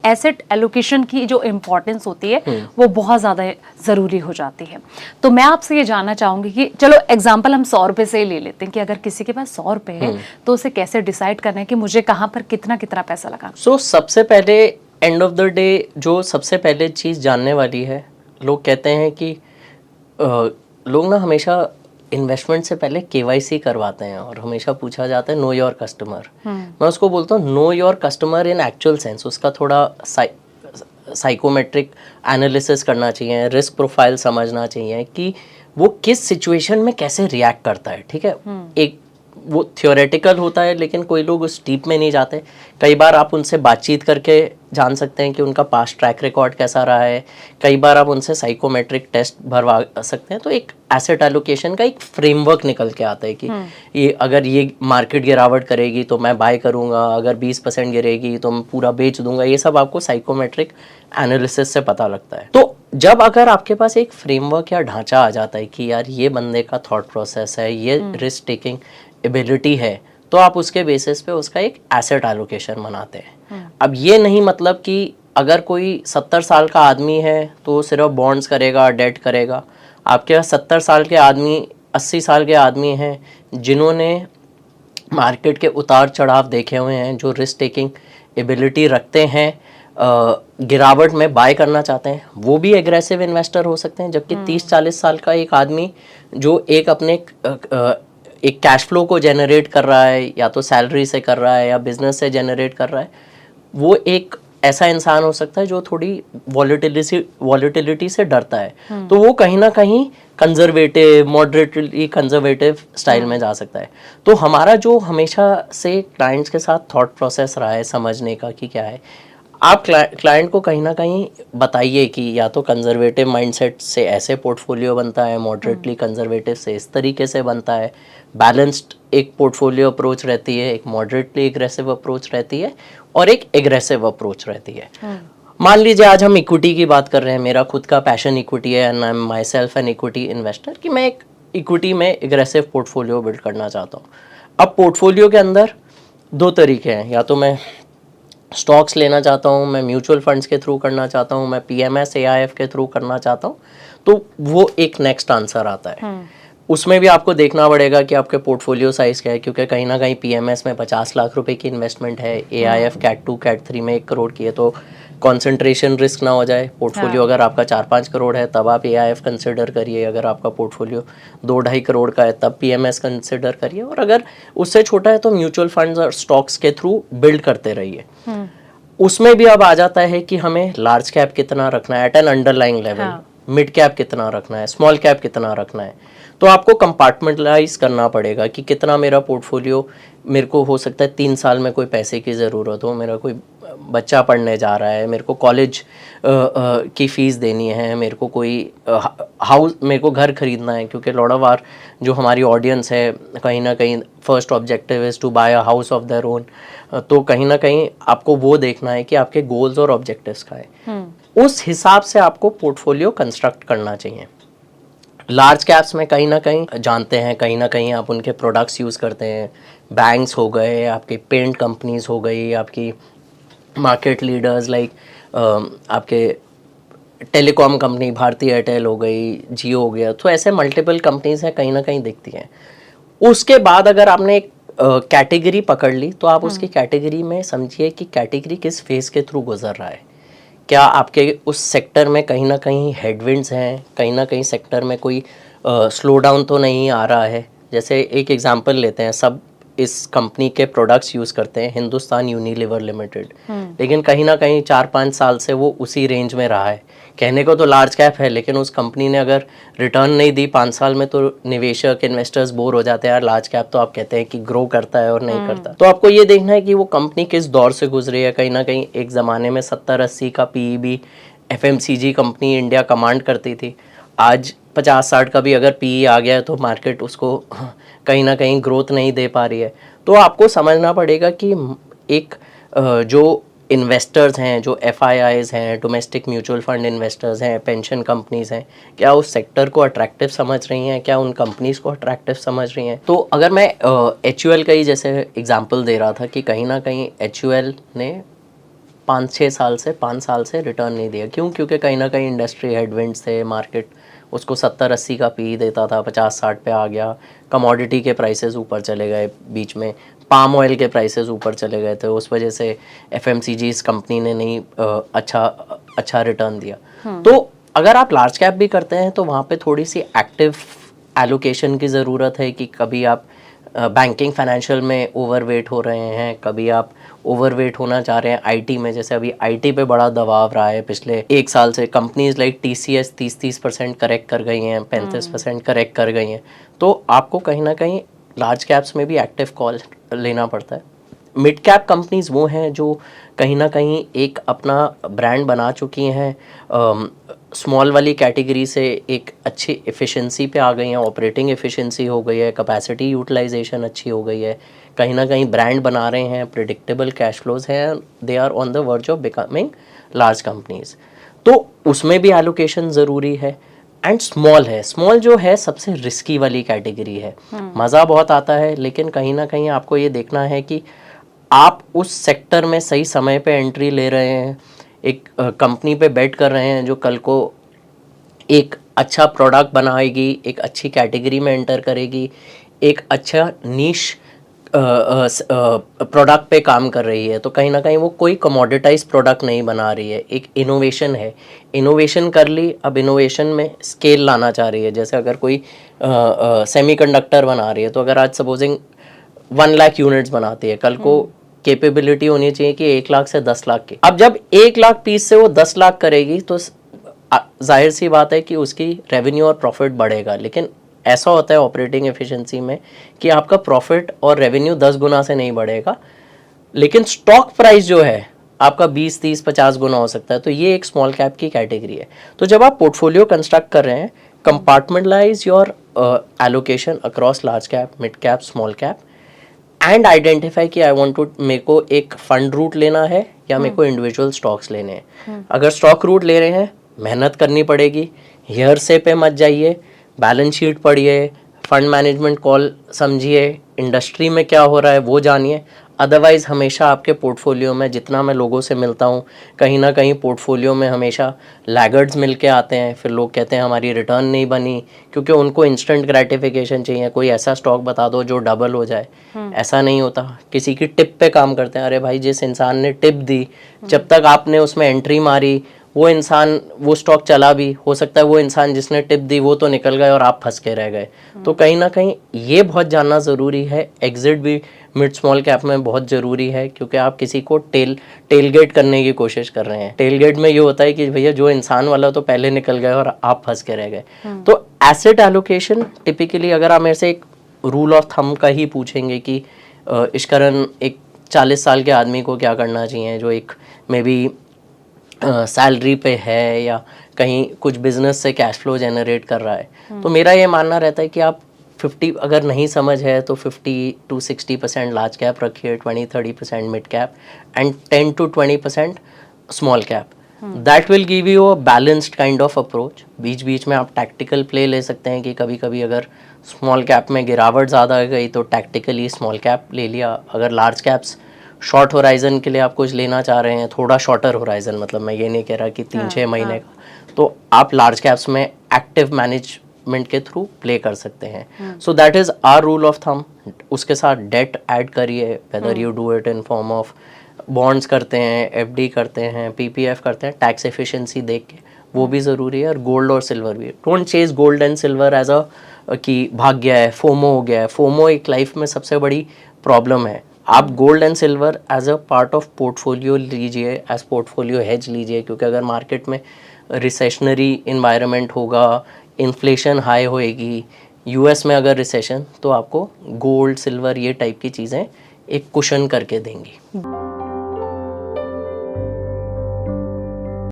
Asset allocation की जो importance होती है वो बहुत ज़्यादा ज़रूरी हो जाती है। तो मैं आपसे ये जानना चाहूँगी कि चलो एग्जाम्पल हम 100 रुपये से ही ले लेते हैं कि अगर किसी के पास 100 रुपये है तो उसे कैसे डिसाइड करना है कि मुझे कहाँ पर कितना कितना पैसा लगाना। सो सबसे पहले एंड ऑफ द डे जो सबसे पहले चीज़ जानने वाली है, लोग कहते हैं कि लोग ना हमेशा इन्वेस्टमेंट से पहले केवाईसी करवाते हैं और हमेशा पूछा जाता है नो योर कस्टमर। मैं उसको बोलता हूँ know your customer in actual sense, उसका थोड़ा साइकोमेट्रिक एनालिसिस करना चाहिए, रिस्क प्रोफाइल समझना चाहिए कि वो किस सिचुएशन में कैसे रिएक्ट करता है। ठीक है, एक वो थियोरेटिकल होता है लेकिन कोई लोग उस डीप में नहीं जाते। कई बार आप उनसे बातचीत करके जान सकते हैं कि उनका पास्ट ट्रैक रिकॉर्ड कैसा रहा है, कई बार आप उनसे साइकोमेट्रिक टेस्ट भरवा सकते हैं। तो एक एसेट एलोकेशन का एक फ्रेमवर्क निकल के आता है कि ये अगर ये मार्केट गिरावट करेगी तो मैं बाय करूंगा, अगर 20% गिरेगी तो मैं पूरा बेच दूंगा। ये सब आपको साइकोमेट्रिक एनालिसिस से पता लगता है। तो जब अगर आपके पास एक फ्रेमवर्क या ढांचा आ जाता है कि यार ये बंदे का थॉट प्रोसेस है, ये रिस्क टेकिंग एबिलिटी है, तो आप उसके बेसिस पे उसका एक एसेट एलोकेशन बनाते हैं। अब ये नहीं मतलब कि अगर कोई 70 साल का आदमी है तो सिर्फ बॉन्ड्स करेगा, डेट करेगा। आपके पास 70 साल के आदमी, 80 साल के आदमी हैं जिन्होंने मार्केट के उतार चढ़ाव देखे हुए हैं, जो रिस्क टेकिंग एबिलिटी रखते हैं, गिरावट में बाय करना चाहते हैं, वो भी एग्रेसिव इन्वेस्टर हो सकते हैं। जबकि 30-40 साल का एक आदमी जो एक अपने एक कैश फ्लो को जनरेट कर रहा है, या तो सैलरी से कर रहा है या बिजनेस से जनरेट कर रहा है, वो एक ऐसा इंसान हो सकता है जो थोड़ी वॉलेटिलिटी से डरता है। तो वो कहीं ना कहीं कंजर्वेटिव, मॉडरेटली कंजर्वेटिव स्टाइल में जा सकता है। तो हमारा जो हमेशा से क्लाइंट्स के साथ थॉट प्रोसेस रहा है समझने का कि क्या है, आप क्लाइंट को कहीं ना कहीं बताइए कि या तो कंजर्वेटिव माइंडसेट से ऐसे पोर्टफोलियो बनता है, मॉडरेटली कंजर्वेटिव से इस तरीके से बनता है, बैलेंस्ड एक पोर्टफोलियो अप्रोच रहती है, एक मॉडरेटली एग्रेसिव अप्रोच रहती है और एक एग्रेसिव अप्रोच रहती है। मान लीजिए आज हम इक्विटी की बात कर रहे हैं, मेरा खुद का पैशन इक्विटी है and I am my self an equity investor, कि मैं एक इक्विटी में एग्रेसिव पोर्टफोलियो बिल्ड करना चाहता हूँ। अब पोर्टफोलियो के अंदर दो तरीके हैं, या तो मैं स्टॉक्स लेना चाहता हूँ, मैं म्यूचुअल फंड्स के थ्रू करना चाहता हूँ, मैं पीएमएस एआईएफ के थ्रू करना चाहता हूँ। तो वो एक नेक्स्ट आंसर आता है। उसमें भी आपको देखना पड़ेगा कि आपके पोर्टफोलियो साइज क्या है, क्योंकि कहीं ना कहीं पीएमएस में 50 लाख रुपए की इन्वेस्टमेंट है, एआईएफ कैट 2 कैट 3 में 1 करोड़ की है, तो कंसंट्रेशन रिस्क ना हो जाए। पोर्टफोलियो अगर आपका 4-5 करोड़ है तब आप एआईएफ कंसिडर करिए, अगर आपका पोर्टफोलियो 2-2.5 करोड़ का है तब पीएमएस कंसिडर करिए, और अगर उससे छोटा है तो म्यूचुअल फंड्स और स्टॉक्स के थ्रू बिल्ड करते रहिए। उसमें भी अब आ जाता है कि हमें लार्ज कैप कितना रखना है at an underlying level, mid cap कितना रखना है, स्मॉल कैप कितना रखना है। तो आपको कंपार्टमेंटलाइज करना पड़ेगा कि कितना मेरा पोर्टफोलियो, मेरे को हो सकता है 3 साल में कोई पैसे की ज़रूरत हो, मेरा कोई बच्चा पढ़ने जा रहा है, मेरे को कॉलेज की फ़ीस देनी है, मेरे को कोई हाउस, मेरे को घर खरीदना है, क्योंकि लॉट ऑफ आवर जो हमारी ऑडियंस है कहीं ना कहीं first objective is to buy a house of their own. तो कहीं ना कहीं आपको वो देखना है कि आपके गोल्स और ऑब्जेक्टिव्स का है, उस हिसाब से आपको पोर्टफोलियो कंस्ट्रक्ट करना चाहिए। लार्ज कैप्स में कहीं ना कहीं जानते हैं, कहीं ना कहीं आप उनके प्रोडक्ट्स यूज़ करते हैं, बैंक्स हो गए, आपकी पेंट कंपनीज हो गई, आपकी मार्केट लीडर्स लाइक आपके टेलीकॉम कंपनी भारती एयरटेल हो गई, जियो हो गया, तो ऐसे मल्टीपल कंपनीज हैं, कहीं ना कहीं दिखती हैं। उसके बाद अगर आपने एक कैटेगरी पकड़ ली तो आप उसकी कैटेगरी में समझिए कि कैटेगरी किस फेज़ के थ्रू गुजर रहा है। क्या आपके उस सेक्टर में कहीं ना कहीं हेडविंड्स हैं, कहीं ना कहीं सेक्टर में कोई स्लो डाउन तो नहीं आ रहा है। जैसे एक एग्जांपल लेते हैं, सब इस कंपनी के प्रोडक्ट्स यूज़ करते हैं, हिंदुस्तान यूनिलीवर लिमिटेड, लेकिन कहीं ना कहीं 4-5 साल से वो उसी रेंज में रहा है। कहने को तो लार्ज कैप है, लेकिन उस कंपनी ने अगर रिटर्न नहीं दी 5 साल में तो निवेशक इन्वेस्टर्स बोर हो जाते हैं, यार लार्ज कैप तो आप कहते हैं कि ग्रो करता है और नहीं करता। तो आपको ये देखना है कि वो कंपनी किस दौर से गुजरी है। कहीं ना कहीं एक ज़माने में 70-80 का PE FMCG company India command करती थी, आज 50-60 का भी अगर पीई आ गया है तो मार्केट उसको कहीं ना कहीं ग्रोथ नहीं दे पा रही है। तो आपको समझना पड़ेगा कि एक जो इन्वेस्टर्स हैं, जो एफआईआईज हैं, डोमेस्टिक म्यूचुअल फंड इन्वेस्टर्स हैं, पेंशन कंपनीज हैं, क्या उस सेक्टर को अट्रैक्टिव समझ रही हैं, क्या उन कंपनीज को अट्रैक्टिव समझ रही हैं। तो अगर मैं एचयूएल का ही जैसे एग्जांपल दे रहा था कि कहीं ना कहीं एचयूएल ने 5 साल से रिटर्न नहीं दिया। क्यों? क्योंकि कहीं ना कहीं इंडस्ट्री हेडविंड्स थे, मार्केट उसको 70-80 का पी देता था, 50-60 पे आ गया, कमोडिटी के प्राइसेस ऊपर चले गए, बीच में पाम ऑयल के प्राइसेस ऊपर चले गए थे, उस वजह से FMCG इस कंपनी ने नहीं अच्छा रिटर्न दिया। तो अगर आप लार्ज कैप भी करते हैं तो वहाँ पे थोड़ी सी एक्टिव एलोकेशन की ज़रूरत है कि कभी आप बैंकिंग फाइनेंशियल में ओवरवेट हो रहे हैं, कभी आप ओवरवेट होना चाह रहे हैं आईटी में। जैसे अभी आईटी पे बड़ा दबाव रहा है पिछले 1 साल से, कंपनीज लाइक TCS 30% करेक्ट कर गई हैं, 35% करेक्ट कर गई हैं। तो आपको कहीं ना कहीं लार्ज कैप्स में भी एक्टिव कॉल लेना पड़ता है। मिड कैप कंपनीज वो हैं जो कहीं ना कहीं एक अपना ब्रांड बना चुकी हैं, स्मॉल वाली कैटेगरी से एक अच्छी एफिशिएंसी पे आ गई हैं, ऑपरेटिंग एफिशिएंसी हो गई है, कैपेसिटी यूटिलाइजेशन अच्छी हो गई है, कहीं ना कहीं ब्रांड बना रहे हैं, प्रिडिक्टेबल कैश फ्लोज हैं, they are on the verge of becoming large companies. तो उसमें भी एलोकेशन ज़रूरी है। एंड स्मॉल है, स्मॉल जो है सबसे रिस्की वाली कैटेगरी है। मज़ा बहुत आता है लेकिन कहीं ना कहीं आपको ये देखना है कि आप उस सेक्टर में सही समय पे एंट्री ले रहे हैं, एक कंपनी पे बेट कर रहे हैं जो कल को एक अच्छा प्रोडक्ट बनाएगी, एक अच्छी कैटेगरी में एंटर करेगी, एक अच्छा नीश प्रोडक्ट पे काम कर रही है। तो कहीं ना कहीं वो कोई कमोडिटाइज प्रोडक्ट नहीं बना रही है, एक इनोवेशन है, इनोवेशन कर ली, अब इनोवेशन में स्केल लाना चाह रही है। जैसे अगर कोई सेमीकंडक्टर बना रही है तो अगर आज सपोजिंग 1 लाख यूनिट्स बनाती है, कल को कैपेबिलिटी होनी चाहिए कि 1 लाख से 10 लाख की। अब जब 1 लाख पीस से वो 10 लाख करेगी तो जाहिर सी बात है कि उसकी रेवेन्यू और प्रॉफिट बढ़ेगा। लेकिन ऐसा होता है ऑपरेटिंग एफिशिएंसी में कि आपका प्रॉफिट और रेवेन्यू 10 गुना से नहीं बढ़ेगा, लेकिन स्टॉक प्राइस जो है आपका 20, 30, 50 गुना हो सकता है। तो ये एक स्मॉल कैप की कैटेगरी है। तो जब आप पोर्टफोलियो कंस्ट्रक्ट कर रहे हैं, compartmentalise your allocation across large cap, mid cap, small cap and identify कि आई वांट टू, मेरे को एक फंड रूट लेना है या मेरे को इंडिविजुअल स्टॉक्स लेने हैं। अगर स्टॉक रूट ले रहे हैं, मेहनत करनी पड़ेगी, हेयरसे पे मत जाइए, बैलेंस शीट पढ़िए, फंड मैनेजमेंट कॉल समझिए, इंडस्ट्री में क्या हो रहा है वो जानिए। अदरवाइज़ हमेशा आपके पोर्टफोलियो में, जितना मैं लोगों से मिलता हूँ, कहीं ना कहीं पोर्टफोलियो में हमेशा लैगर्ड्स मिल के आते हैं। फिर लोग कहते हैं हमारी रिटर्न नहीं बनी, क्योंकि उनको इंस्टेंट ग्रेटिफिकेशन चाहिए। कोई ऐसा स्टॉक बता दो जो डबल हो जाए, ऐसा नहीं होता। किसी की टिप पे काम करते हैं। अरे भाई, जिस इंसान ने टिप दी, जब तक आपने उसमें एंट्री मारी, वो इंसान, वो स्टॉक चला भी, हो सकता है वो इंसान जिसने टिप दी वो तो निकल गए और आप फंस के रह गए। तो कहीं ना कहीं ये बहुत जानना ज़रूरी है। एग्जिट भी मिड स्मॉल कैप में बहुत ज़रूरी है, क्योंकि आप किसी को टेलगेट करने की कोशिश कर रहे हैं। टेलगेट में ये होता है कि भैया जो इंसान वाला तो पहले निकल गए और आप फंस के रह गए। तो एसेट एलोकेशन टिपिकली, अगर आप मेरे से एक रूल ऑफ थंब का ही पूछेंगे कि इश्करन एक 40 साल के आदमी को क्या करना चाहिए, जो एक मे बी सैलरी पे है या कहीं कुछ बिजनेस से कैश फ्लो जनरेट कर रहा है, तो मेरा ये मानना रहता है कि आप 50, अगर नहीं समझ है तो 50 to 60% लार्ज कैप रखिए, 20-30% mid cap and 10 to 20% small cap. That will give you a balanced kind of approach. बीच बीच में आप टैक्टिकल प्ले ले सकते हैं कि कभी कभी अगर स्मॉल कैप में गिरावट ज़्यादा गई तो टैक्टिकली स्मॉल कैप ले लिया। अगर लार्ज कैप्स शॉर्ट होराइजन के लिए आप कुछ लेना चाह रहे हैं, थोड़ा शॉर्टर होराइजन, मतलब मैं ये नहीं कह रहा कि 3-6 महीने का, तो आप लार्ज कैप्स में एक्टिव मैनेजमेंट के थ्रू प्ले कर सकते हैं। So that is our rule of thumb. उसके साथ डेट ऐड करिए, whether you do it in form of bonds करते हैं, FD करते हैं, PPF करते हैं, टैक्स एफिशिएंसी देख के, वो भी ज़रूरी है। और गोल्ड और सिल्वर भी, don't chase gold and silver as a कि भाग गया है, फोमो हो गया है। फोमो एक लाइफ में सबसे बड़ी प्रॉब्लम है। आप gold and silver as a part of portfolio लीजिए, एज पोर्टफोलियो हेज लीजिए, क्योंकि अगर मार्केट में रिसेशनरी इन्वायरमेंट होगा, इन्फ्लेशन हाई होएगी, US में अगर रिसेशन, तो आपको गोल्ड, सिल्वर, ये टाइप की चीज़ें एक कुशन करके देंगी।